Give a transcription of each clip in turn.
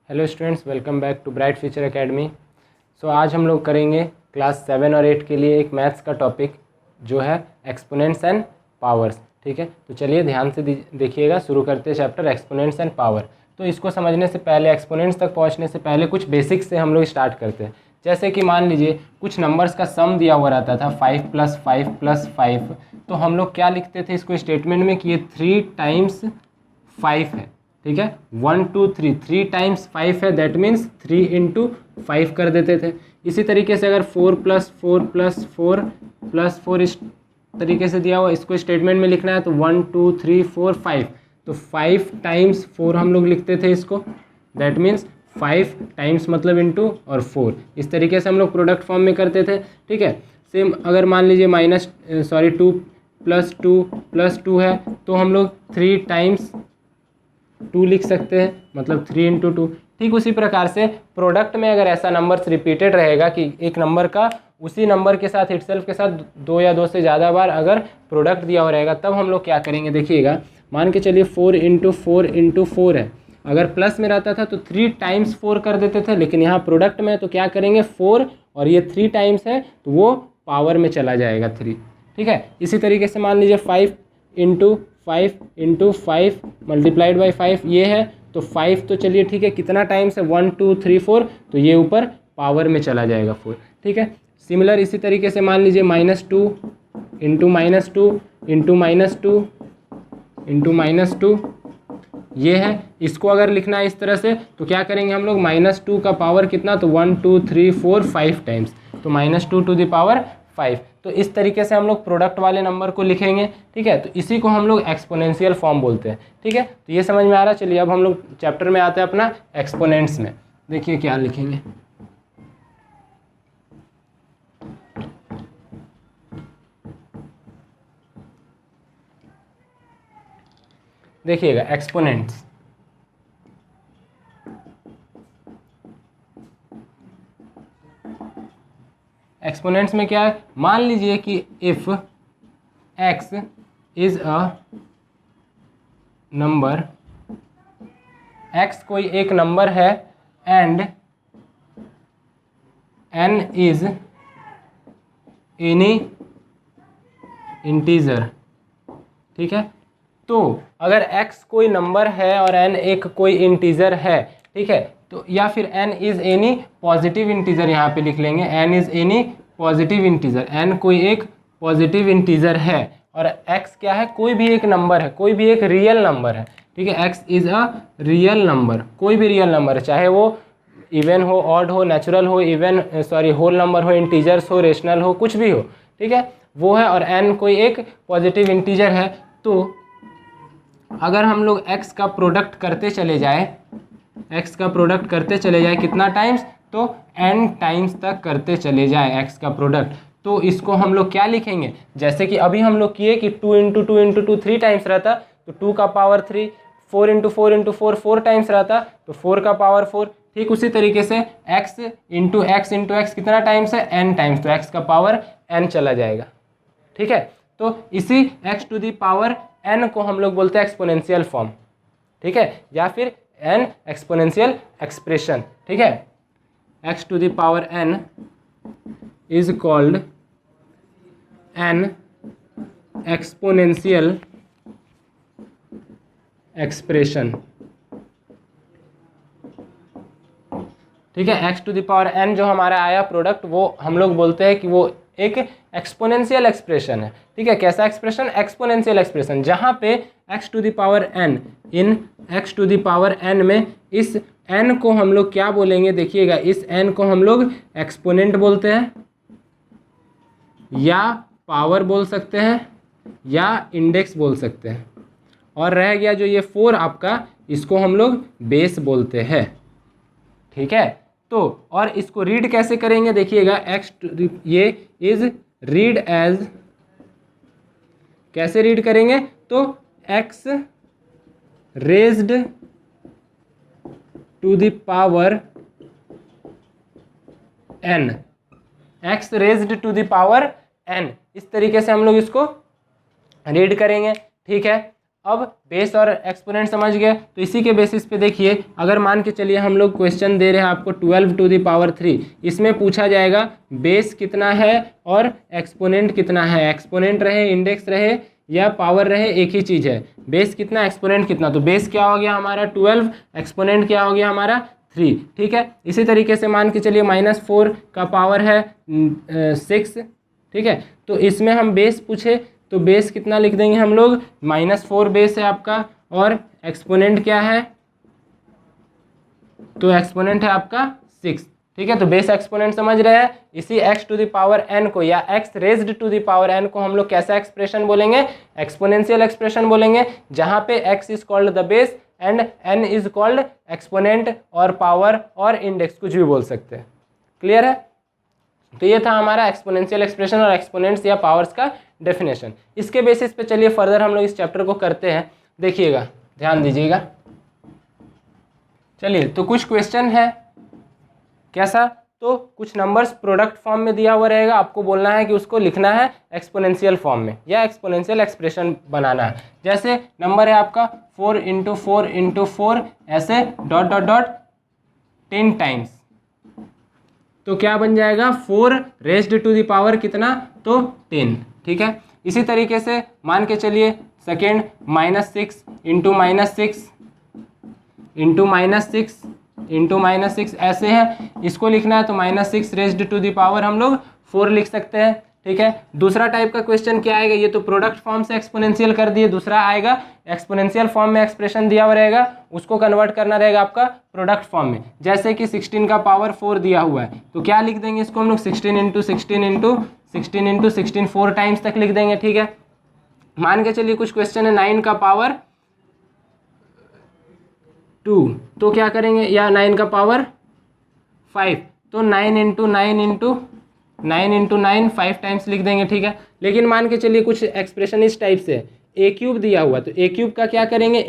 Hello students, welcome back to bright future academy. So आज हम लोग करेंगे क्लास 7 और 8 के लिए एक मैथ्स का टॉपिक जो है एक्सपोनेंट्स एंड पावर्स। ठीक है, तो चलिए ध्यान से देखिएगा। शुरू करते हैं चैप्टर एक्सपोनेंट्स एंड पावर। तो इसको समझने से पहले, एक्सपोनेंट्स तक पहुंचने से पहले कुछ बेसिक्स से हम लोग स्टार्ट करते हैं। जैसे कि मान लीजिए कुछ नंबर्स का सम दिया हुआ रहता था 5 + 5 + 5, तो हम लोग क्या लिखते थे इसको स्टेटमेंट में कि ये 3 × 5 है। ठीक है, 1 2 3 3 × 5 है, दैट मीन्स 3 × 5 कर देते थे। इसी तरीके से अगर 4 + 4 + 4 + 4 इस तरीके से दिया हुआ, इसको स्टेटमेंट में लिखना है तो 1 2 3 4 5, तो 5 × 4 हम लोग लिखते थे इसको, दैट मीन्स 5 × मतलब इंटू और 4। इस तरीके से हम लोग प्रोडक्ट फॉर्म में करते थे। ठीक है, सेम अगर मान लीजिए 2 + 2 + 2 है तो हम लोग 3 × 2 लिख सकते हैं, मतलब 3 × 2। ठीक उसी प्रकार से प्रोडक्ट में अगर ऐसा नंबर्स रिपीटेड रहेगा कि एक नंबर का उसी नंबर के साथ इटसेल्फ के साथ 2 या 2 से ज़्यादा बार अगर प्रोडक्ट दिया हो रहेगा, तब हम लोग क्या करेंगे देखिएगा। मान के चलिए 4 × 4 × 4 है, अगर प्लस में रहता था तो 3 × 4 कर देते थे, लेकिन यहाँ प्रोडक्ट में है तो क्या करेंगे 4 और ये 3 टाइम्स है तो वो पावर में चला जाएगा 3। ठीक है, इसी तरीके से मान लीजिए 5 × 5 × 5 मल्टीप्लाइड बाई 5 ये है, तो 5 तो चलिए ठीक है, कितना टाइम्स है 1 2 3 4, तो ये ऊपर पावर में चला जाएगा 4। ठीक है, सिमिलर इसी तरीके से मान लीजिए -2 × -2 × -2 ये है। इसको अगर लिखना है इस तरह से तो क्या करेंगे हम लोग, -2 का पावर कितना, तो 1 2 3 4 5 टाइम्स, तो -2 × 5। तो इस तरीके से हम लोग प्रोडक्ट वाले नंबर को लिखेंगे। ठीक है, तो इसी को हम लोग एक्सपोनेंशियल फॉर्म बोलते हैं। ठीक है, तो ये समझ में आ रहा है। चलिए अब हम लोग चैप्टर में आते हैं अपना एक्सपोनेंट्स में। देखिए क्या लिखेंगे, देखिएगा एक्सपोनेंट्स। एक्सपोनेंट्स में क्या है, मान लीजिए कि if x is a number, x कोई एक नंबर है and n is any integer. ठीक है, तो अगर x कोई नंबर है और n एक कोई इंटीजर है, ठीक है, तो या फिर n is any positive integer, यहाँ पे लिख लेंगे n is any positive integer, n कोई एक पॉजिटिव इंटीजर है और x क्या है, कोई भी एक नंबर है, कोई भी एक रियल नंबर है। ठीक है, x is a real number, कोई भी रियल नंबर, चाहे वो इवन हो, ऑड हो, नेचुरल हो, होल नंबर हो, इंटीजर्स हो, रेशनल हो, कुछ भी हो। ठीक है, वो है, और n कोई एक पॉजिटिव इंटीजर है। तो अगर हम लोग x का प्रोडक्ट करते चले जाए, x का प्रोडक्ट करते चले जाए कितना टाइम्स, तो n टाइम्स तक करते चले जाए x का प्रोडक्ट, तो इसको हम लोग क्या लिखेंगे, जैसे कि अभी हम लोग किए कि 2 × 2 × 2 3 टाइम्स रहता तो 2 का पावर 3, 4 × 4 × 4 4 टाइम्स रहता तो 4 का पावर 4। ठीक उसी तरीके से x × x कितना टाइम्स है, n टाइम्स, तो x का पावर n चला जाएगा। ठीक है, तो इसी x⁴n को हम लोग बोलते हैं एक्सपोनेंशियल फॉर्म। ठीक है, या फिर n एक्सपोनेंशियल एक्सप्रेशन। ठीक है, x⁴n is called an exponential expression. ठीक है, x⁴n जो हमारा आया प्रोडक्ट, वो हम लोग बोलते हैं कि वो एक एक्सपोनेंशियल एक्सप्रेशन है। ठीक है, कैसा एक्सप्रेशन, एक्सपोनेंशियल एक्सप्रेशन, जहाँ पे x⁴n, इन x⁴n में इस n को हम लोग क्या बोलेंगे, देखिएगा इस n को हम लोग एक्सपोनेंट बोलते हैं, या पावर बोल सकते हैं, या इंडेक्स बोल सकते हैं, और रह गया जो ये 4 आपका, इसको हम लोग बेस बोलते हैं। ठीक है, तो और इसको रीड कैसे करेंगे, देखिएगा ये इज रीड एज, कैसे रीड करेंगे, तो x raised to the power n, x raised to the power n, इस तरीके से हम लोग इसको रीड करेंगे। ठीक है, अब बेस और एक्सपोनेंट समझ गए, तो इसी के बेसिस पे देखिए, अगर मान के चलिए हम लोग क्वेश्चन दे रहे हैं आपको 12 टू द पावर 3, इसमें पूछा जाएगा बेस कितना है और एक्सपोनेंट कितना है। एक्सपोनेंट रहे, इंडेक्स रहे या पावर रहे, एक ही चीज़ है। बेस कितना, एक्सपोनेंट कितना, तो बेस क्या हो गया हमारा 12, एक्सपोनेंट क्या हो गया हमारा 3। ठीक है, इसी तरीके से मान के चलिए -4 का पावर है 6। ठीक है, तो इसमें हम बेस पूछे तो बेस कितना लिख देंगे हम लोग, -4 बेस है आपका, और एक्सपोनेंट क्या है, तो एक्सपोनेंट है आपका 6। ठीक है, तो बेस एक्सपोनेंट समझ रहे हैं। इसी x to the power n को या x raised to the power n को हम लोग कैसा एक्सप्रेशन बोलेंगे, एक्सपोनेंशियल एक्सप्रेशन बोलेंगे, जहां पे x is called the base and n is called exponent और पावर और इंडेक्स, कुछ भी बोल सकते हैं। क्लियर है, तो ये था हमारा एक्सपोनेंशियल एक्सप्रेशन और एक्सपोनेंट्स या पावर्स का डेफिनेशन। इसके बेसिस पे चलिए फर्दर हम लोग इस चैप्टर को करते हैं, देखिएगा, ध्यान दीजिएगा। चलिए, तो कुछ क्वेश्चन है, कैसा, तो कुछ नंबर्स प्रोडक्ट फॉर्म में दिया हुआ रहेगा, आपको बोलना है कि उसको लिखना है एक्सपोनेंशियल फॉर्म में या एक्सपोनेंशियल एक्सप्रेशन बनाना है। जैसे नंबर है आपका 4 × 4 × 4 ऐसे ... 10 टाइम्स, तो क्या बन जाएगा 4 रेज्ड टू द पावर कितना, तो 10। ठीक है, इसी तरीके से मान के चलिए सेकेंड -6 × -6 ऐसे है, इसको लिखना है तो -6 रेज्ड टू द पावर हम लोग 4 लिख सकते हैं। ठीक है, दूसरा टाइप का क्वेश्चन क्या आएगा, ये तो प्रोडक्ट फॉर्म से एक्सपोनेंशियल कर दिए, दूसरा आएगा एक्सपोनेंशियल फॉर्म में एक्सप्रेशन दिया हुआ रहेगा, उसको कन्वर्ट करना रहेगा आपका प्रोडक्ट फॉर्म में। जैसे कि 16 का पावर 4 दिया हुआ है, तो क्या लिख देंगे इसको हम लोग 16 × 16 × 16 × 16 4 टाइम्स तक लिख देंगे। ठीक है, मान के चलिए कुछ क्वेश्चन है 9 का पावर 2, तो क्या करेंगे, या 9 का पावर 5, तो 9 × 9 5 टाइम्स लिख देंगे। ठीक है, लेकिन मान के चलिए कुछ एक्सप्रेशन इस टाइप से a³ दिया हुआ, तो a³ का क्या करेंगे, a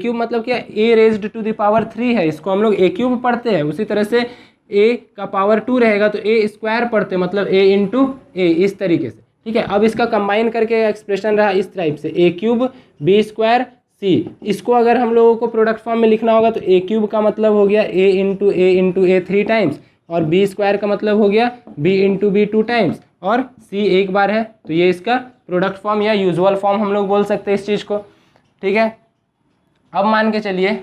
क्यूब मतलब क्या, a raised to the power 3 है, इसको हम लोग a³ पढ़ते हैं। उसी तरह से a का पावर 2 रहेगा तो a² पढ़ते हैं, मतलब a × a, इस तरीके से। ठीक है, अब इसका कंबाइन करके एक्सप्रेशन रहा इस टाइप से a³ b² c। इसको अगर हम लोगों को प्रोडक्ट फॉर्म में लिखना होगा तो a³ का मतलब हो गया a × a 3 टाइम्स, और b² का मतलब हो गया b × b 2 टाइम्स, और c एक बार है, तो ये इसका प्रोडक्ट फॉर्म या यूजुअल फॉर्म हम लोग बोल सकते हैं इस चीज़ को। ठीक है, अब मान के चलिए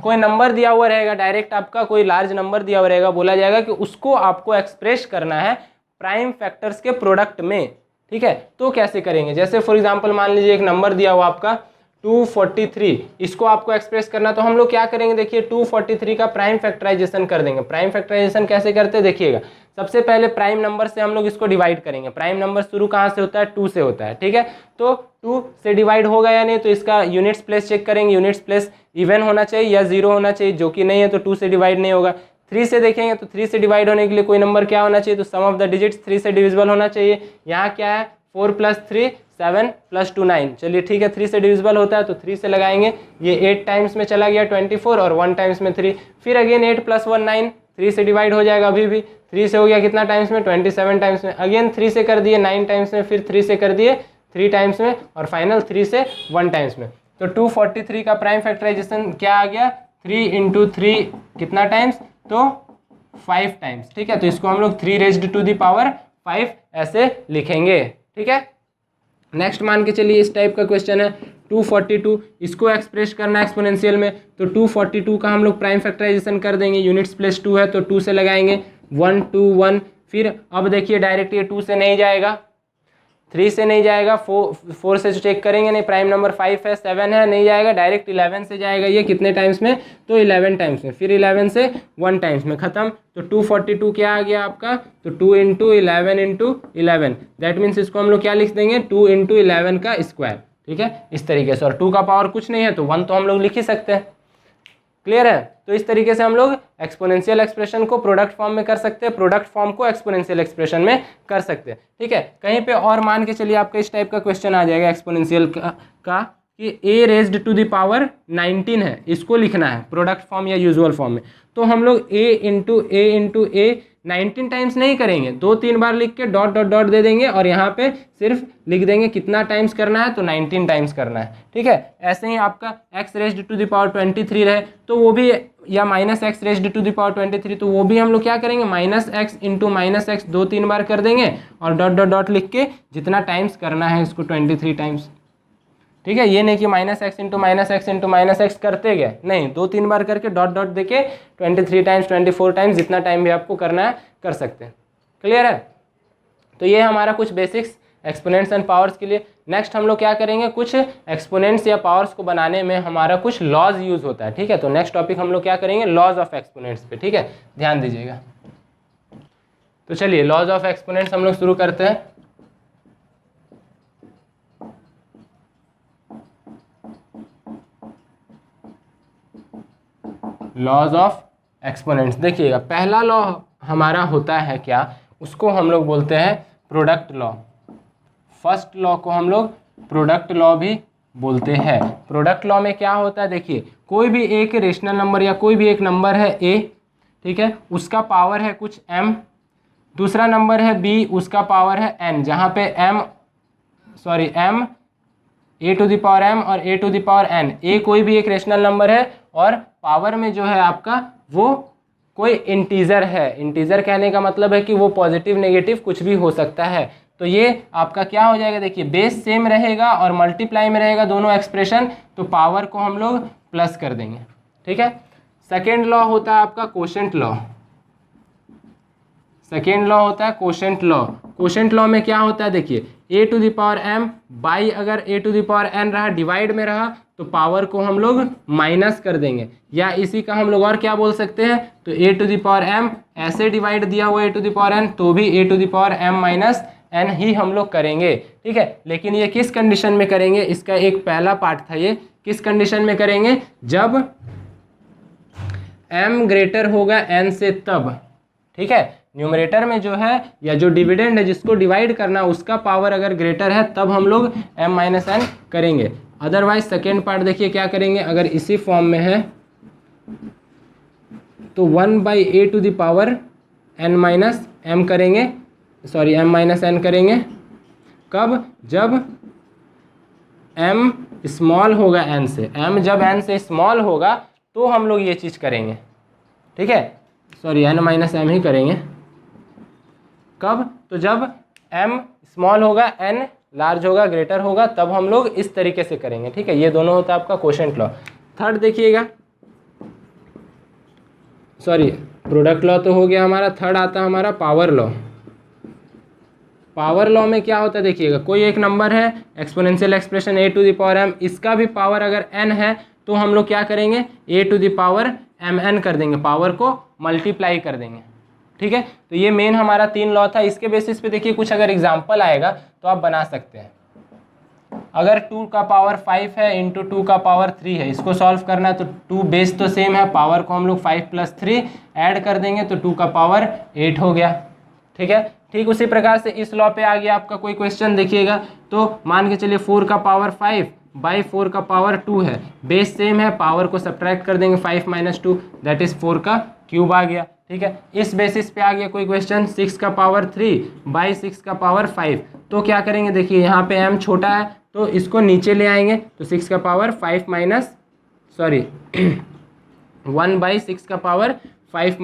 कोई नंबर दिया हुआ रहेगा, डायरेक्ट आपका कोई लार्ज नंबर दिया हुआ रहेगा, बोला जाएगा कि उसको आपको एक्सप्रेस करना है प्राइम फैक्टर्स के प्रोडक्ट में। ठीक है, तो कैसे करेंगे, जैसे फॉर एग्जांपल मान लीजिए एक नंबर दिया हुआ आपका 243, इसको आपको एक्सप्रेस करना, तो हम लोग क्या करेंगे, देखिए 243 का प्राइम फैक्टराइजेशन कर देंगे। प्राइम फैक्टराइजेशन कैसे करते हैं, देखिएगा, सबसे पहले प्राइम नंबर से हम लोग इसको डिवाइड करेंगे। प्राइम नंबर शुरू कहाँ से होता है, 2 से होता है। ठीक है, तो 2 से डिवाइड होगा या नहीं, तो इसका यूनिट्स प्लेस चेक करेंगे, यूनिट्स प्लेस इवन होना चाहिए या 0 होना चाहिए, जो कि नहीं है तो 2 से डिवाइड नहीं होगा। 3 से देखेंगे तो 3 से डिवाइड होने के लिए कोई नंबर क्या होना चाहिए, तो सम ऑफ द डिजिट्स 3 से डिविजिबल होना चाहिए। यहाँ क्या है, 4 + 3 7 + 2 9। चलिए ठीक है, 3 से डिविजिबल होता है तो 3 से लगाएंगे, ये 8 टाइम्स में चला गया 24, और 1 टाइम्स में 3, फिर अगेन 8 + 1 9, 3 से डिवाइड हो जाएगा, अभी भी 3 से हो गया कितना टाइम्स में, 27 टाइम्स में, अगेन 3 से कर दिए 9 टाइम्स में, फिर 3 से कर दिए 3 टाइम्स में, और फाइनल 3 से 1 टाइम्स में। तो 243 का प्राइम फैक्टराइजेशन क्या आ गया, 3 × 3 कितना टाइम्स, तो 5 टाइम्स। ठीक है, तो इसको हम लोग 3 रेज्ड टू द पावर 5 ऐसे लिखेंगे। ठीक है, नेक्स्ट मान के चलिए इस टाइप का क्वेश्चन है 242, इसको एक्सप्रेस करना है एक्सपोनेंशियल में, तो 242 का हम लोग प्राइम फैक्टराइजेशन कर देंगे, यूनिट्स प्लेस 2 है तो 2 से लगाएंगे, 1 2 1, फिर अब देखिए डायरेक्ट ये 2 से नहीं जाएगा, 3 से नहीं जाएगा, 4 से चेक करेंगे, नहीं, प्राइम नंबर 5 है, 7 है, नहीं जाएगा, डायरेक्ट 11 से जाएगा। ये कितने टाइम्स में, तो 11 टाइम्स में, फिर 11 से 1 टाइम्स में, खत्म। तो 242 क्या आ गया आपका, तो 2 × 11 × 11, दैट मीन्स इसको हम लोग क्या लिख देंगे, 2 × 11 का स्क्वायर। ठीक है, इस तरीके से, और 2 का पावर कुछ नहीं है तो 1 तो हम लोग लिख ही सकते हैं। क्लियर है, तो इस तरीके से हम लोग एक्सपोनेंशियल एक्सप्रेशन को प्रोडक्ट फॉर्म में कर सकते हैं, प्रोडक्ट फॉर्म को एक्सपोनेंशियल एक्सप्रेशन में कर सकते हैं। ठीक है, कहीं पे और मान के चलिए आपका इस टाइप का क्वेश्चन आ जाएगा एक्सपोनेंशियल का कि a raised to the power 19 है, इसको लिखना है प्रोडक्ट फॉर्म या यूजुअल फॉर्म में, तो हम लोग a × a 19 टाइम्स नहीं करेंगे, 2-3 बार लिख के डॉट डॉट डॉट दे देंगे और यहाँ पे सिर्फ लिख देंगे कितना टाइम्स करना है, तो 19 टाइम्स करना है। ठीक है, ऐसे ही आपका x raised to the power 23 रहे तो वो भी, या minus x raised to the power 23, तो वो भी हम लोग क्या करेंगे, minus x into minus x 2-3 बार कर देंगे और डॉट डॉट डॉट लिख के जितना टाइम्स करना है इसको 23 टाइम्स। ठीक है, ये नहीं कि minus x into minus x into minus x करते गए, नहीं, 2-3 बार करके डॉट डॉट देके 23 टाइम्स 24 टाइम्स जितना टाइम भी आपको करना है कर सकते हैं। क्लियर है? तो ये हमारा कुछ बेसिक्स एक्सपोनेंट्स एंड पावर्स के लिए। नेक्स्ट हम लोग क्या करेंगे, कुछ एक्सपोनेंट्स या पावर्स को बनाने में हमारा कुछ लॉज यूज होता है। ठीक है, तो नेक्स्ट टॉपिक हम लोग क्या करेंगे, लॉज ऑफ एक्सपोनेंट्स पे। ठीक है, ध्यान दीजिएगा। तो चलिए लॉज ऑफ एक्सपोनेंट्स हम लोग शुरू करते हैं। लॉज ऑफ एक्सपोनेंट्स, देखिएगा पहला लॉ हमारा होता है क्या, उसको हम लोग बोलते हैं प्रोडक्ट लॉ। फर्स्ट लॉ को हम लोग प्रोडक्ट लॉ भी बोलते हैं। प्रोडक्ट लॉ में क्या होता है, देखिए कोई भी एक रेशनल नंबर या कोई भी एक नंबर है a, ठीक है, उसका पावर है कुछ m, दूसरा नंबर है b, उसका पावर है n, जहाँ पे m a to the power m और a to the power n, a कोई भी एक रेशनल नंबर है और पावर में जो है आपका वो कोई इंटीजर है। इंटीजर कहने का मतलब है कि वो पॉजिटिव नेगेटिव कुछ भी हो सकता है। तो ये आपका क्या हो जाएगा, देखिए बेस सेम रहेगा और मल्टीप्लाई में रहेगा दोनों एक्सप्रेशन, तो पावर को हम लोग प्लस कर देंगे। ठीक है, सेकेंड लॉ होता है आपका कोशेंट लॉ। सेकेंड लॉ होता है कोशेंट लॉ। कोशेंट लॉ में क्या होता है, देखिए a to the power m by अगर a to the power n रहा, डिवाइड में रहा, तो पावर को हम लोग माइनस कर देंगे, या इसी का हम लोग और क्या बोल सकते हैं, तो a to the power m ऐसे डिवाइड दिया हुआ a to the power n, तो भी a to the power m minus n ही हम लोग करेंगे। ठीक है, लेकिन ये किस कंडीशन में करेंगे, इसका एक पहला पार्ट था, ये किस कंडीशन में करेंगे, जब m ग्रेटर होगा n से तब। ठीक है, न्यूमरेटर में जो है या जो डिविडेंड है जिसको डिवाइड करना, उसका पावर अगर ग्रेटर है तब हम लोग m माइनस n करेंगे। अदरवाइज सेकेंड पार्ट देखिए क्या करेंगे, अगर इसी फॉर्म में है तो 1/a to the power n minus m करेंगे, m माइनस n करेंगे। कब, जब m स्मॉल होगा n से, m जब n से स्मॉल होगा तो हम लोग ये चीज़ करेंगे। ठीक है, n माइनस m ही करेंगे। कब, तो जब m स्मॉल होगा, n लार्ज होगा, ग्रेटर होगा, तब हम लोग इस तरीके से करेंगे। ठीक है, ये दोनों होता है आपका कोशेंट लॉ। थर्ड देखिएगा, प्रोडक्ट लॉ तो हो गया हमारा, थर्ड आता है हमारा पावर लॉ। पावर लॉ में क्या होता है, देखिएगा कोई एक नंबर है, exponential expression a to the power m, इसका भी पावर अगर n है तो हम लोग क्या करेंगे, a to the power mn कर देंगे, पावर को मल्टीप्लाई कर देंगे। ठीक है, तो ये मेन हमारा 3 लॉ था। इसके बेसिस पे देखिए कुछ अगर एग्जांपल आएगा तो आप बना सकते हैं। अगर 2 का पावर 5 है इंटू 2 का पावर 3 है, इसको सॉल्व करना है, तो 2 बेस तो सेम है, पावर को हम लोग 5 + 3 ऐड कर देंगे तो 2 का पावर 8 हो गया। ठीक है, ठीक उसी प्रकार से इस लॉ पे आ गया आपका कोई क्वेश्चन, देखिएगा तो मान के चलिए 4 का पावर 5 बाई 4 का पावर 2 है, बेस सेम है, पावर को सब्ट्रैक्ट कर देंगे 5 - 2 दैट इज 4 का क्यूब आ गया। ठीक है, इस बेसिस पे आ गया कोई क्वेश्चन 6 का पावर 3 बाई 6 का पावर 5, तो क्या करेंगे, देखिए यहाँ पे m छोटा है तो इसको नीचे ले आएंगे, तो 6 का पावर 1/6 का पावर 5 -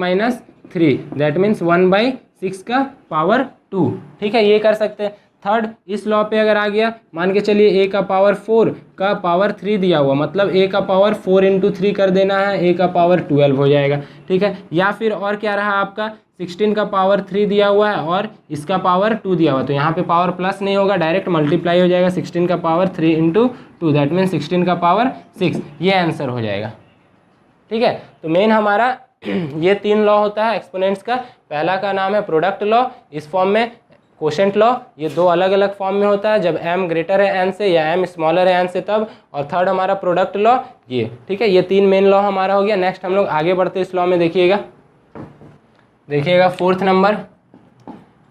3 दैट मीन्स 1/6 का पावर 2। ठीक है, ये कर सकते हैं। थर्ड, इस लॉ पे अगर आ गया, मान के चलिए a का पावर 4 का पावर 3 दिया हुआ, मतलब a का पावर 4 × 3 कर देना है, a का पावर 12 हो जाएगा। ठीक है, या फिर और क्या रहा आपका, 16 का पावर 3 दिया हुआ है और इसका पावर 2 दिया हुआ, तो यहाँ पे पावर प्लस नहीं होगा, डायरेक्ट मल्टीप्लाई हो जाएगा, 16 का पावर 3 × 2 दैट मीन्स 16 का पावर 6, ये आंसर हो जाएगा। ठीक है, तो मेन हमारा ये 3 लॉ होता है एक्सपोनेंट्स का। पहला का नाम है प्रोडक्ट लॉ, इस फॉर्म में कोशेंट लॉ, ये 2 अलग अलग फॉर्म में होता है, जब m ग्रेटर है n से या m स्मॉलर है n से तब, और थर्ड हमारा प्रोडक्ट लॉ ये। ठीक है, ये 3 मेन लॉ हमारा हो गया। नेक्स्ट हम लोग आगे बढ़ते इस लॉ में, देखिएगा फोर्थ नंबर,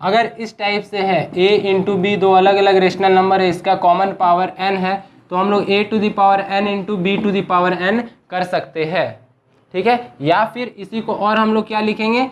अगर इस टाइप से है a × b, 2 अलग अलग रेशनल नंबर है, इसका कॉमन पावर n है, तो हम लोग a to the power n × b to the power n कर सकते हैं। ठीक है, या फिर इसी को और हम लोग क्या लिखेंगे,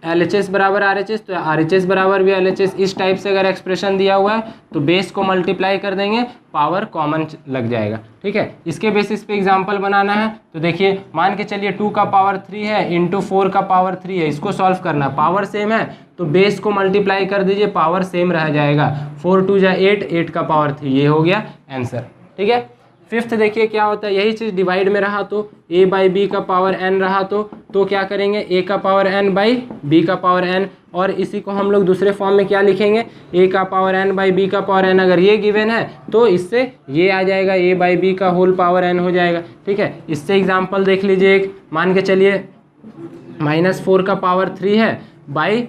LHS बराबर RHS, तो RHS बराबर भी LHS। इस टाइप से अगर एक्सप्रेशन दिया हुआ है तो बेस को मल्टीप्लाई कर देंगे, पावर कॉमन लग जाएगा। ठीक है, इसके बेसिस पे एग्जांपल बनाना है। तो देखिए मान के चलिए 2 का पावर 3 है इंटू 4 का पावर 3 है, इसको सॉल्व करना। पावर सेम है तो बेस को मल्टीप्लाई कर दीजिए, पावर सेम रह जाएगा। 4 2 जा 8, 8 का पावर 3, ये हो गया आंसर। ठीक है, फिफ्थ देखिए क्या होता है, यही चीज़ डिवाइड में रहा तो a बाई बी का पावर n रहा तो क्या करेंगे, a का पावर n बाई b का पावर n, और इसी को हम लोग दूसरे फॉर्म में क्या लिखेंगे, a का पावर n बाई b का पावर n। अगर ये गिवन है तो इससे ये आ जाएगा, a बाई बी का होल पावर n हो जाएगा। ठीक है, इससे एग्जाम्पल देख लीजिए एक, मान के चलिए -4 का पावर 3 है बाई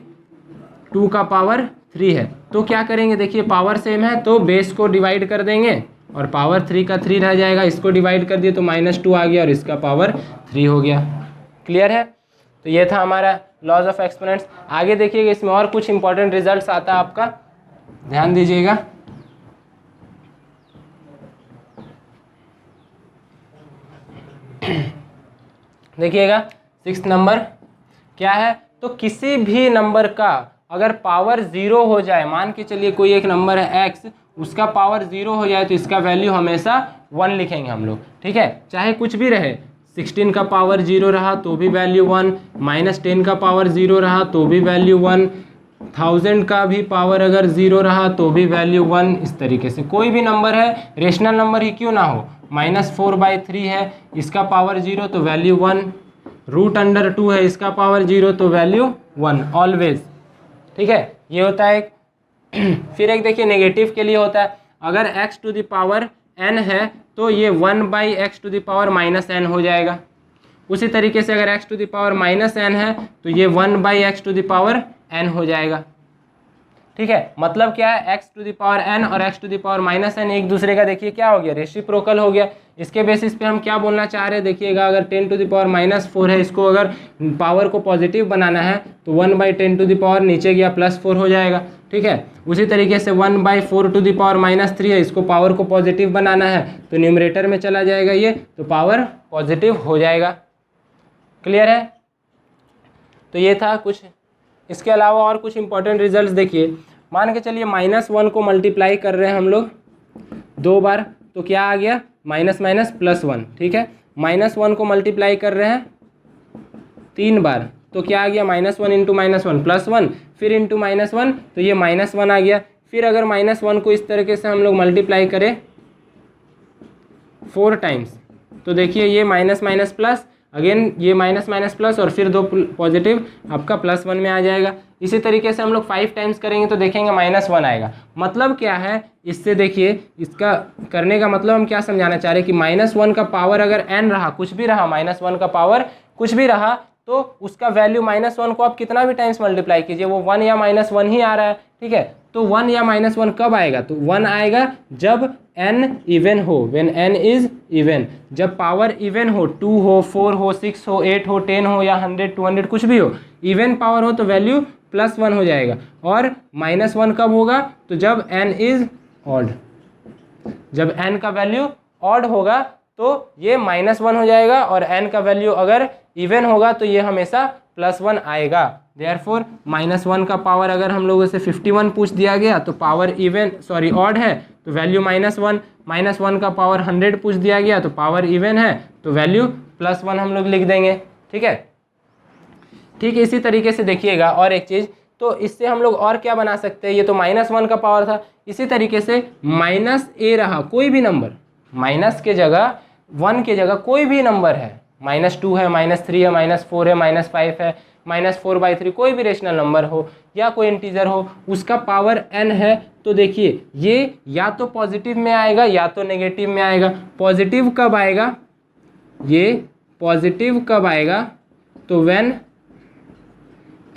2 का पावर 3 है, तो क्या करेंगे, देखिए पावर सेम है तो बेस को डिवाइड कर देंगे और पावर 3 का 3 रह जाएगा, इसको डिवाइड कर दिए तो -2 आ गया और इसका पावर 3 हो गया। क्लियर है, तो ये था हमारा लॉज ऑफ एक्सपोनेंट्स। आगे देखिएगा इसमें और कुछ इंपॉर्टेंट रिजल्ट्स आता है आपका, ध्यान दीजिएगा। देखिएगा 6 नंबर क्या है, तो किसी भी नंबर का अगर पावर 0 हो जाए, मान के चलिए कोई एक नंबर है x, उसका पावर 0 हो जाए तो इसका वैल्यू हमेशा 1 लिखेंगे हम लोग। ठीक है, चाहे कुछ भी रहे, 16 का पावर 0 रहा तो भी वैल्यू 1, -10 का पावर 0 रहा तो भी वैल्यू 1, 1000 का भी पावर अगर 0 रहा तो भी वैल्यू 1। इस तरीके से कोई भी नंबर है, रेशनल नंबर ही क्यों ना हो, -4/3 है, इसका पावर 0 तो वैल्यू 1, √2 है, इसका पावर 0 तो वैल्यू 1 ऑलवेज। ठीक है, ये होता है एक। फिर एक देखिए नेगेटिव के लिए होता है, अगर x to the power n है तो ये 1/x to the power -n हो जाएगा। उसी तरीके से अगर x to the power -n है तो ये 1/x to the power n हो जाएगा। ठीक है, मतलब क्या है, x to the power n और x to the power -n एक दूसरे का देखिए क्या हो गया, रेसिप्रोकल हो गया। इसके बेसिस पे हम क्या बोलना चाह रहे हैं, देखिएगा अगर 10 टू द पावर -4 है, इसको अगर पावर को पॉजिटिव बनाना है तो 1/10 टू द पावर नीचे गया +4 हो जाएगा। ठीक है, उसी तरीके से 1/4 टू द पावर -3 है, इसको पावर को पॉजिटिव बनाना है तो न्यूमरेटर में चला जाएगा ये, तो पावर पॉजिटिव हो जाएगा। क्लियर है, तो ये था कुछ। इसके अलावा और कुछ इंपॉर्टेंट रिजल्ट्स देखिए, मान के चलिए -1 को मल्टीप्लाई कर रहे हैं हम लोग 2 बार तो क्या आ गया, --+1। ठीक है, -1 को मल्टीप्लाई कर रहे हैं 3 बार तो क्या आ गया, -1 इंटू -1 +1, फिर इंटू -1 तो ये -1 आ गया। फिर अगर -1 को इस तरीके से हम लोग मल्टीप्लाई करें 4 टाइम्स तो देखिए ये माइनस प्लस, अगेन ये माइनस प्लस और फिर 2 पॉजिटिव, आपका +1 में आ जाएगा। इसी तरीके से हम लोग 5 टाइम्स करेंगे तो देखेंगे -1 आएगा। मतलब क्या है, इससे देखिए इसका करने का मतलब हम क्या समझाना चाह रहे हैं कि -1 का पावर अगर n रहा, कुछ भी रहा, -1 का पावर कुछ भी रहा तो उसका वैल्यू -1 को आप कितना भी टाइम्स मल्टीप्लाई कीजिए वो 1 या -1 ही आ रहा है। ठीक है, तो 1 या -1 कब आएगा, तो 1 आएगा जब n इवन हो, व्हेन n इज इवन, जब पावर इवन हो, 2 हो, 4 हो, 6 हो, 8 हो, 10 हो या 100 200 कुछ भी हो, इवन पावर हो तो वैल्यू +1 हो जाएगा। और -1 कब होगा, तो जब n इज ऑड, जब n का वैल्यू ऑड होगा तो ये -1 हो जाएगा, और n का वैल्यू अगर इवन होगा तो ये हमेशा +1 आएगा। देयरफॉर -1 का पावर अगर हम लोगों से 51 पूछ दिया गया तो पावर ऑड है तो वैल्यू -1, -1 का पावर 100 पूछ दिया गया तो पावर इवन है तो वैल्यू +1 हम लोग लिख देंगे। ठीक है, ठीक इसी तरीके से देखिएगा और एक चीज़, तो इससे हम लोग और क्या बना सकते हैं, ये तो -1 का पावर था, इसी तरीके से -a रहा कोई भी नंबर, माइनस के जगह 1 के जगह कोई भी नंबर है, -2 है, -3 है, -4 है, -5 है, -4/3, कोई भी रेशनल नंबर हो या कोई इंटीजर हो, उसका पावर n है तो देखिए ये या तो पॉजिटिव में आएगा या तो नेगेटिव में आएगा। पॉजिटिव कब आएगा, ये पॉजिटिव कब आएगा, तो व्हेन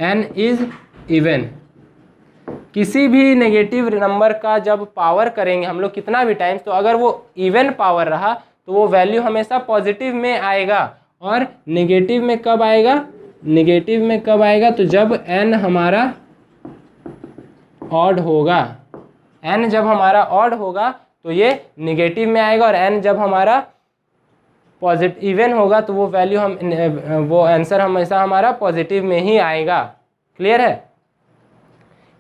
n इज इवन। किसी भी नेगेटिव नंबर का जब पावर करेंगे हम लोग कितना भी टाइम्स, तो अगर वो इवन पावर रहा तो वो वैल्यू हमेशा पॉजिटिव में आएगा। और नेगेटिव में कब आएगा, नेगेटिव में कब आएगा, तो जब n हमारा ऑड होगा, n जब हमारा ऑड होगा तो ये नेगेटिव में आएगा, और n जब हमारा पॉजिटिव इवन होगा तो वो वैल्यू वो आंसर हमेशा हमारा पॉजिटिव में ही आएगा। क्लियर है?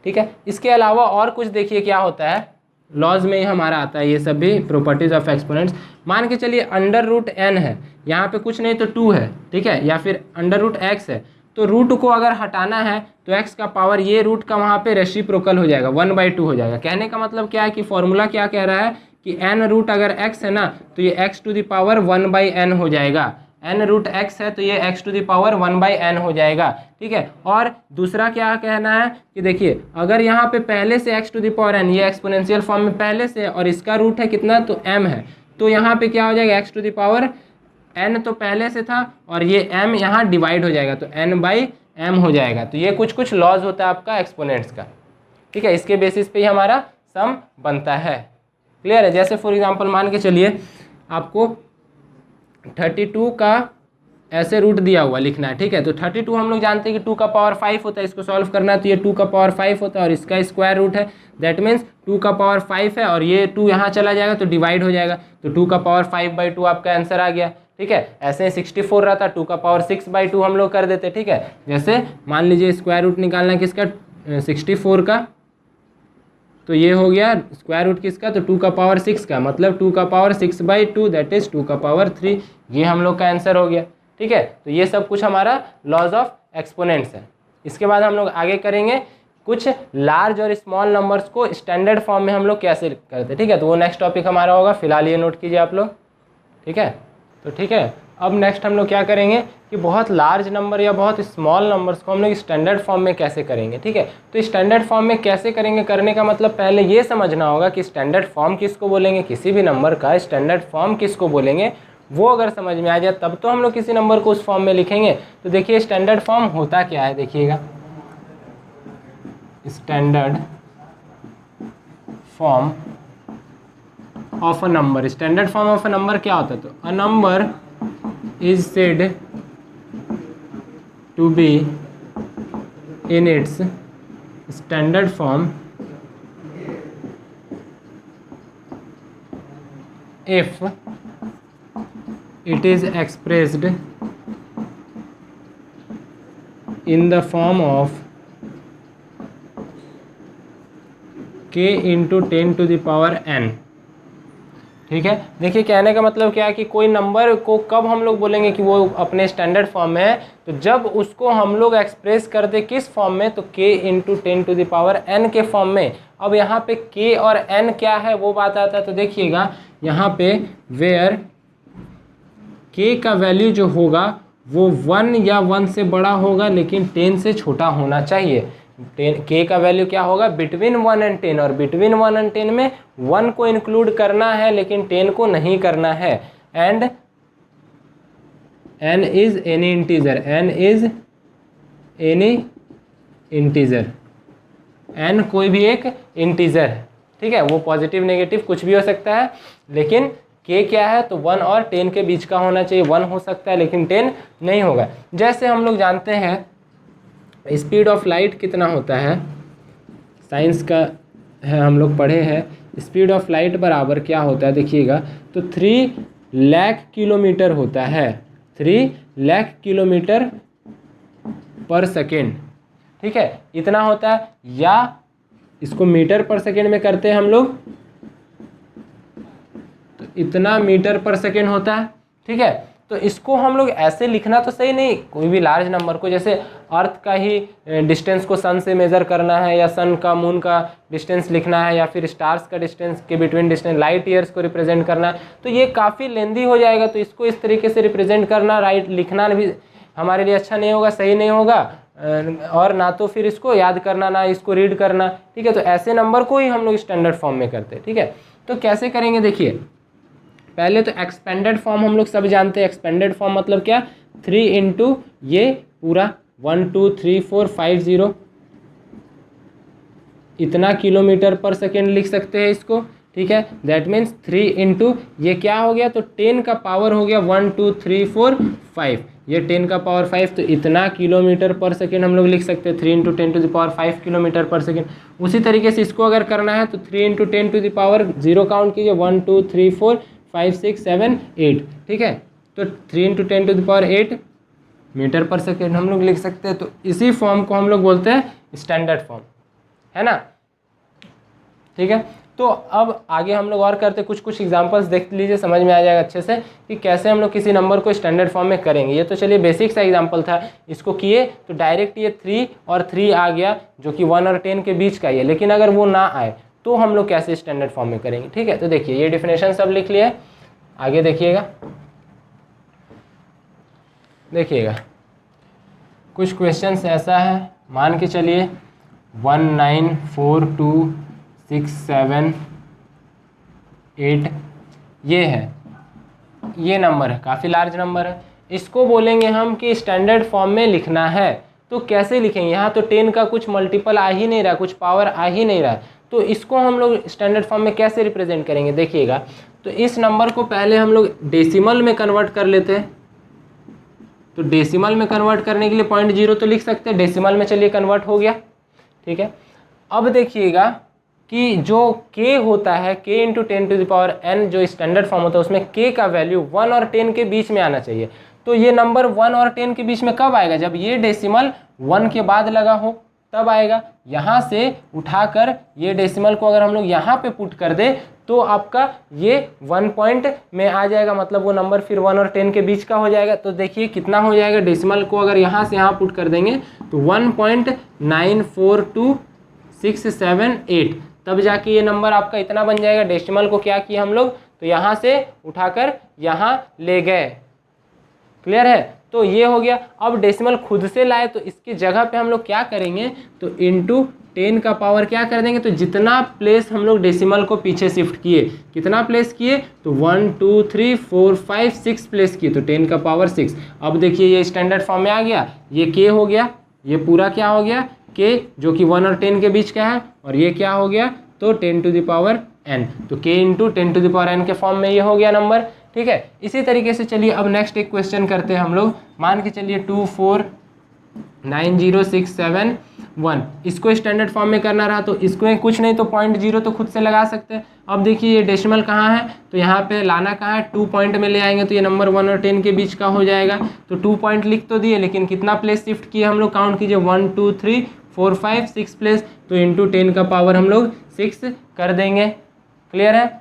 ठीक है, इसके अलावा और कुछ देखिए क्या होता है, लॉज में ही हमारा आता है ये सब भी प्रॉपर्टीज ऑफ एक्सपोनेंट्स। मान के चलिए अंडर रूट एन है, यहाँ पे कुछ नहीं तो 2 है, ठीक है, या फिर अंडर रूट एक्स है, तो रूट को अगर हटाना है तो एक्स का पावर ये रूट का वहाँ पे रेसिप्रोकल हो जाएगा, 1/2 हो जाएगा। कहने का मतलब क्या है कि फॉर्मूला क्या कह रहा है कि एन रूट अगर एक्स है ना तो ये x to the power 1/n हो जाएगा, एन रूट एक्स है तो ये x to the power 1/n हो जाएगा, ठीक है। और दूसरा क्या कहना है कि देखिए अगर यहाँ पे पहले से x to the power n, ये एक्सपोनेंशियल फॉर्म में पहले से, और इसका रूट है कितना तो m है, तो यहाँ पे क्या हो जाएगा x to the power n तो पहले से था और ये m यहाँ डिवाइड हो जाएगा तो n/m हो जाएगा। तो ये कुछ कुछ लॉज होता है आपका एक्सपोनेंट्स का, ठीक है, इसके बेसिस पे ही हमारा सम बनता है। क्लियर है? जैसे फॉर एग्जांपल मान के चलिए आपको 32 का ऐसे रूट दिया हुआ लिखना है, ठीक है, तो 32 हम लोग जानते हैं कि 2 का पावर 5 होता है, इसको सॉल्व करना है तो ये 2 का पावर 5 होता है और इसका स्क्वायर रूट है, दैट मीन्स 2 का पावर 5 है और ये 2 यहाँ चला जाएगा तो डिवाइड हो जाएगा, तो 2 का पावर 5/2 आपका आंसर आ गया, ठीक है। ऐसे ही 64 रहता, 2 का पावर 6/2 हम लोग कर देते, ठीक है। जैसे मान लीजिए स्क्वायर रूट निकालना किसका 64 का, तो ये हो गया स्क्वायर रूट किसका तो 2 का पावर 6 का, मतलब 2 का पावर 6/2 दैट इज 2 का पावर 3, ये हम लोग का आंसर हो गया, ठीक है। तो ये सब कुछ हमारा लॉज ऑफ एक्सपोनेंट्स है। इसके बाद हम लोग आगे करेंगे कुछ लार्ज और स्मॉल नंबर्स को स्टैंडर्ड फॉर्म में हम लोग कैसे करते हैं, ठीक है, तो वो नेक्स्ट टॉपिक हमारा होगा, फिलहाल ये नोट कीजिए आप लोग, ठीक है। तो ठीक है, अब नेक्स्ट हम लोग क्या करेंगे कि बहुत लार्ज नंबर या बहुत स्मॉल नंबर्स को हम लोग स्टैंडर्ड फॉर्म में कैसे करेंगे, ठीक है। तो स्टैंडर्ड फॉर्म में कैसे करेंगे, करने का मतलब पहले ये समझना होगा कि स्टैंडर्ड फॉर्म किसको बोलेंगे, किसी भी नंबर का स्टैंडर्ड फॉर्म किसको बोलेंगे, वो अगर समझ में आ जाए तब तो हम लोग किसी नंबर को उस फॉर्म में लिखेंगे। तो देखिए स्टैंडर्ड फॉर्म होता क्या है, देखिएगा standard form of a number, standard form of a number क्या होता है, तो a number is said to be in its standard form if it is expressed in the form of k into 10 to the power n, ठीक है। देखिए कहने का मतलब क्या है कि कोई नंबर को कब हम लोग बोलेंगे कि वो अपने स्टैंडर्ड फॉर्म में है, तो जब उसको हम लोग एक्सप्रेस कर दे किस फॉर्म में, तो k into 10 to the power n के फॉर्म में। अब यहाँ पे k और n क्या है वो बात आता है, तो देखिएगा यहाँ पे वेयर k का वैल्यू जो होगा वो 1 या 1 से बड़ा होगा लेकिन 10 से छोटा होना चाहिए। k का वैल्यू क्या होगा बिटवीन 1 एंड 10, और बिटवीन 1 एंड 10 में 1 को इंक्लूड करना है लेकिन 10 को नहीं करना है। And n is any integer, n is any integer, n कोई भी एक इंटीजर है, ठीक है, वो पॉजिटिव नेगेटिव कुछ भी हो सकता है, लेकिन k क्या है तो 1 और 10 के बीच का होना चाहिए, 1 हो सकता है लेकिन 10 नहीं होगा। जैसे हम लोग जानते हैं स्पीड ऑफ लाइट कितना होता है, साइंस का है हम लोग पढ़े हैं, स्पीड ऑफ लाइट बराबर क्या होता है देखिएगा, तो 3 लाख किलोमीटर होता है, 3 लाख किलोमीटर पर सेकेंड, ठीक है, इतना होता है। या इसको मीटर पर सेकेंड में करते हैं हम लोग, तो इतना मीटर पर सेकेंड होता है, ठीक है। तो इसको हम लोग ऐसे लिखना तो सही नहीं, कोई भी लार्ज नंबर को, जैसे अर्थ का ही डिस्टेंस को सन से मेज़र करना है, या सन का मून का डिस्टेंस लिखना है, या फिर स्टार्स का डिस्टेंस के बिटवीन डिस्टेंस लाइट ईयर्स को रिप्रेजेंट करना है, तो ये काफ़ी लेंदी हो जाएगा। तो इसको इस तरीके से रिप्रेजेंट करना राइट लिखना भी हमारे लिए अच्छा नहीं होगा, सही नहीं होगा, और ना तो फिर इसको याद करना, ना इसको रीड करना, ठीक है। तो ऐसे नंबर को ही हम लोग स्टैंडर्ड फॉर्म में करते हैं, ठीक है। तो कैसे करेंगे देखिए, पहले तो एक्सपेंडेड फॉर्म हम लोग सब जानते हैं। एक्सपेंडेड फॉर्म मतलब क्या, 3 इंटू ये पूरा 1 2 3 4 5 0 इतना किलोमीटर पर सेकेंड लिख सकते हैं इसको, ठीक है। दैट मीन्स 3 इंटू ये क्या हो गया, तो 10 का पावर हो गया 1 2 3 4 5, ये 10 का पावर 5, तो इतना किलोमीटर पर सेकेंड हम लोग लिख सकते हैं, 3 into 10 to the power 5 kilometre per second. उसी तरीके से इसको अगर करना है तो 3 into 10 to the power 0 count कीजिए, 1 2 3 4 5 6 7 8, ठीक है। तो 3 into 10 to the power 8 metre per second हम लोग लिख सकते हैं। तो इसी फॉर्म को हम लोग बोलते हैं स्टैंडर्ड फॉर्म, है ना। ठीक है, तो अब आगे हम लोग और करते, कुछ एग्जांपल्स देख लीजिए, समझ में आ जाएगा अच्छे से कि कैसे हम लोग किसी नंबर को स्टैंडर्ड फॉर्म में करेंगे। ये तो चलिए बेसिक सा एग्जांपल था, इसको किए तो डायरेक्ट ये 3 और 3 आ गया जो कि 1 और 10 के बीच का ही है। लेकिन अगर वो ना आए तो हम लोग कैसे स्टैंडर्ड फॉर्म में करेंगे। ठीक है, तो देखिए ये डिफिनेशन सब लिख लिए, आगे देखिएगा। देखिएगा कुछ क्वेश्चंस ऐसा है, मान के चलिए 194267 ये है, ये नंबर है, काफ़ी लार्ज नंबर है। इसको बोलेंगे हम कि स्टैंडर्ड फॉर्म में लिखना है। तो कैसे लिखेंगे, यहाँ तो 10 का कुछ मल्टीपल आ ही नहीं रहा, कुछ पावर आ ही नहीं रहा, तो इसको हम लोग स्टैंडर्ड फॉर्म में कैसे रिप्रेजेंट करेंगे। देखिएगा, तो इस नंबर को पहले हम लोग डेसिमल में कन्वर्ट कर लेते हैं। तो डेसिमल में कन्वर्ट करने के लिए 0.0 तो लिख सकते हैं, डेसिमल में चलिए कन्वर्ट हो गया। ठीक है, अब देखिएगा कि जो k होता है, k इंटू 10⁻n जो स्टैंडर्ड फॉर्म होता है, उसमें k का वैल्यू 1 और 10 के बीच में आना चाहिए। तो ये नंबर 1 और 10 के बीच में कब आएगा, जब ये डेसिमल 1 के बाद लगा हो तब आएगा। यहाँ से उठाकर ये डेसिमल को अगर हम लोग यहाँ पे पुट कर दे तो आपका ये 1 पॉइंट में आ जाएगा, मतलब वो नंबर फिर 1 और 10 के बीच का हो जाएगा। तो देखिए कितना हो जाएगा, डेसिमल को अगर यहाँ से यहाँ पुट कर देंगे तो 1.942678, तब जाके ये नंबर आपका इतना बन जाएगा। डेसिमल को क्या किया हम लोग, तो यहाँ से उठाकर यहाँ ले गए। क्लियर है, तो ये हो गया। अब डेसिमल खुद से लाए तो इसकी जगह पे हम लोग क्या करेंगे, तो इंटू 10 का पावर क्या कर देंगे, तो जितना प्लेस हम लोग डेसिमल को पीछे शिफ्ट किए, कितना प्लेस किए, तो 1 2 3 4 5 6 प्लेस किए, तो 10 का पावर 6। अब देखिए ये स्टैंडर्ड फॉर्म में आ गया, ये k हो गया, ये पूरा क्या हो गया k जो कि 1 और 10 के बीच का है, और ये क्या हो गया, तो 10⁻n, तो k इंटू 10⁻n के फॉर्म में ये हो गया नंबर। ठीक है, इसी तरीके से चलिए अब नेक्स्ट एक क्वेश्चन करते हैं हम लोग। मान के चलिए 2490671, इसको स्टैंडर्ड फॉर्म में करना रहा तो इसको कुछ नहीं तो 0.0 तो खुद से लगा सकते हैं। अब देखिए ये डेसिमल कहाँ है, तो यहाँ पे लाना कहाँ है, 2 पॉइंट में ले आएंगे तो ये नंबर 1 और 10 के बीच का हो जाएगा। तो 2 पॉइंट लिख तो दिए, लेकिन कितना प्लेस शिफ्ट किए हम लोग, काउंट कीजिए 1 2 3 4 5 6 प्लेस, तो इंटू 10 का पावर हम लोग 6 कर देंगे। क्लियर है,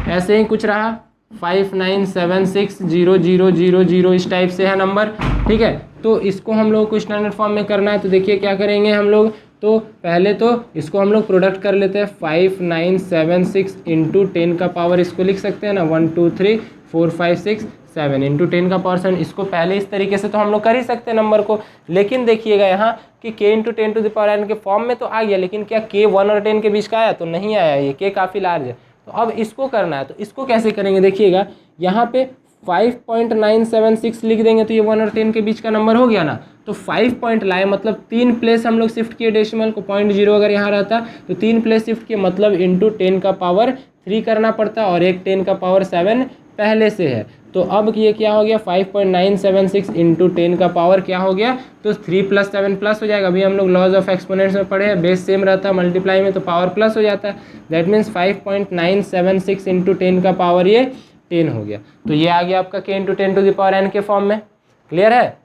ऐसे ही कुछ रहा 59760000 इस टाइप से है नंबर। ठीक है, तो इसको हम लोग को स्टैंडर्ड फॉर्म में करना है। तो देखिए क्या करेंगे हम लोग, तो पहले तो इसको हम लोग प्रोडक्ट कर लेते हैं, 5976 इंटू 10 का पावर इसको लिख सकते हैं ना, 1 2 3 4 5 6 7 इंटू 10 का पावर 7। इसको पहले इस तरीके से तो हम लोग कर ही सकते हैं नंबर को, लेकिन देखिएगा यहाँ कि k इंटू 10⁻n के फॉर्म में तो आ गया, लेकिन क्या k 1 और 10 के बीच का आया, तो नहीं आया, ये k काफ़ी लार्ज है। तो अब इसको करना है, तो इसको कैसे करेंगे, देखिएगा यहाँ पे 5.976 लिख देंगे तो ये 1 और 10 के बीच का नंबर हो गया ना। तो 5 पॉइंट लाए, मतलब 3 प्लेस हम लोग शिफ्ट किए डेसिमल को, 0.0 अगर यहाँ रहता तो 3 प्लेस शिफ्ट किए, मतलब इंटू 10 का पावर 3 करना पड़ता, और एक 10 का पावर 7 पहले से है। तो अब ये क्या हो गया, 5.976 इंटू 10 का पावर क्या हो गया, तो 3 + 7 प्लस हो जाएगा। अभी हम लोग लॉज ऑफ एक्सपोनेंट्स में पढ़े हैं, बेस सेम रहता है, मल्टीप्लाई में तो पावर प्लस हो जाता है। दैट मीन्स 5.976 इंटू 10 का पावर ये 10 हो गया। तो ये आ गया आपका k इंटू 10⁻n के फॉर्म में। क्लियर है,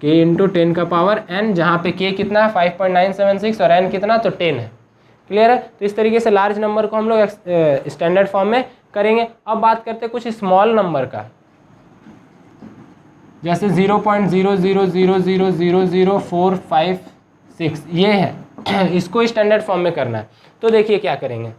k इंटू 10 का पावर n, जहाँ पे k कितना है 5.976 और n कितना, तो 10 है। क्लियर है, तो इस तरीके से लार्ज नंबर को हम लोग स्टैंडर्ड फॉर्म में करेंगे। अब बात करते हैं कुछ स्मॉल नंबर का, जैसे 0.000000456 ये है, इसको स्टैंडर्ड फॉर्म में करना है। तो देखिए क्या करेंगे,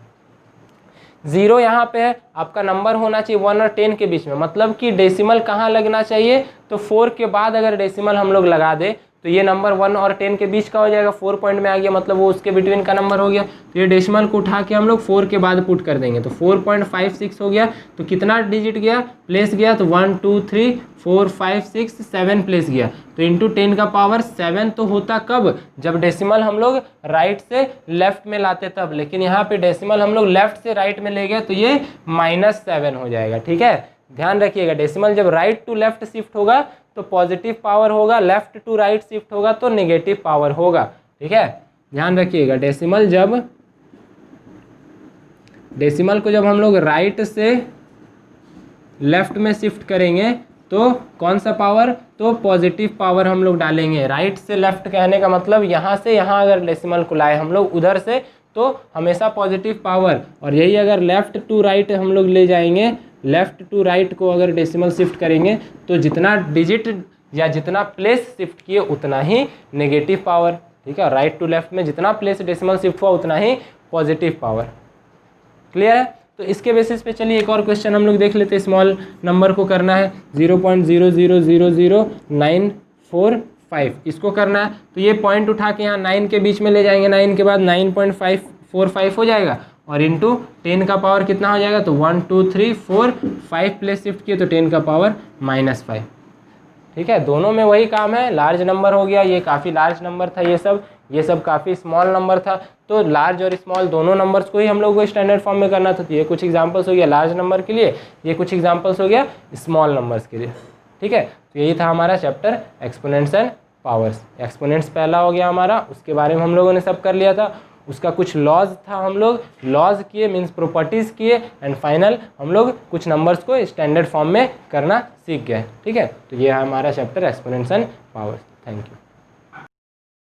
0 यहाँ पे है, आपका नंबर होना चाहिए 1 और 10 के बीच में, मतलब कि डेसिमल कहाँ लगना चाहिए, तो 4 के बाद अगर डेसिमल हम लोग लगा दे तो ये नंबर 1 और 10 के बीच का हो जाएगा। 4 पॉइंट में आ गया, मतलब वो उसके बिटवीन का नंबर हो गया। तो ये डेसिमल को उठा के हम लोग 4 के बाद पुट कर देंगे, तो 4.56 हो गया। तो कितना डिजिट गया, प्लेस गया, तो 1 2 3 4 5 6 7 प्लेस गया। तो इंटू 10 का पावर 7 तो होता कब, जब डेसिमल हम लोग राइट से लेफ्ट में लाते तब, लेकिन यहाँ पे डेसिमल हम लोग लेफ्ट से राइट में ले गए तो ये -7 हो जाएगा। ठीक है, ध्यान रखिएगा, डेसिमल जब राइट टू लेफ्ट शिफ्ट होगा तो पॉजिटिव पावर होगा, लेफ्ट टू राइट शिफ्ट होगा तो नेगेटिव पावर होगा। ठीक है, ध्यान रखिएगा, डेसिमल को जब हम लोग राइट से लेफ्ट में शिफ्ट करेंगे तो कौन सा पावर, तो पॉजिटिव पावर हम लोग डालेंगे। राइट से लेफ्ट कहने का मतलब यहाँ से यहाँ अगर डेसिमल को लाए हम लोग उधर से तो हमेशा पॉजिटिव पावर, और यही अगर लेफ़्ट टू राइट हम लोग ले जाएंगे, लेफ़्ट टू राइट को अगर डेसिमल शिफ्ट करेंगे तो जितना डिजिट या जितना प्लेस शिफ्ट किए उतना ही नेगेटिव पावर, ठीक है। राइट टू लेफ्ट में जितना प्लेस डेसिमल शिफ्ट हुआ उतना ही पॉजिटिव पावर। क्लियर है? तो इसके बेसिस पे चलिए एक और क्वेश्चन हम लोग देख लेते हैं। स्मॉल नंबर को करना है 0.00000945, इसको करना है। तो ये पॉइंट उठा के यहाँ 9 के बीच में ले जाएंगे, 9 के बाद 9.545 हो जाएगा, और इंटू 10 का पावर कितना हो जाएगा, तो 1 2 3 4 5 प्लेस शिफ्ट किए तो 10 का पावर -5। ठीक है, दोनों में वही काम है। लार्ज नंबर हो गया, ये काफ़ी लार्ज नंबर था, ये सब काफ़ी स्मॉल नंबर था। तो लार्ज और स्मॉल दोनों नंबर्स को ही हम लोग को स्टैंडर्ड फॉर्म में करना था। तो ये कुछ एग्जांपल्स हो गया लार्ज नंबर के लिए, ये कुछ एग्जांपल्स हो गया स्मॉल नंबर्स के लिए। ठीक है, तो यही था हमारा chapter exponents and powers. Exponents पहला हो गया हमारा, उसके बारे में हम लोगों ने सब कर लिया था। उसका कुछ लॉज था, हम लोग लॉज किए, मीन्स प्रॉपर्टीज़ किए, एंड फाइनल हम लोग कुछ नंबर्स को स्टैंडर्ड फॉर्म में करना सीख गए। ठीक है, तो ये है हमारा chapter exponents and powers. Thank you.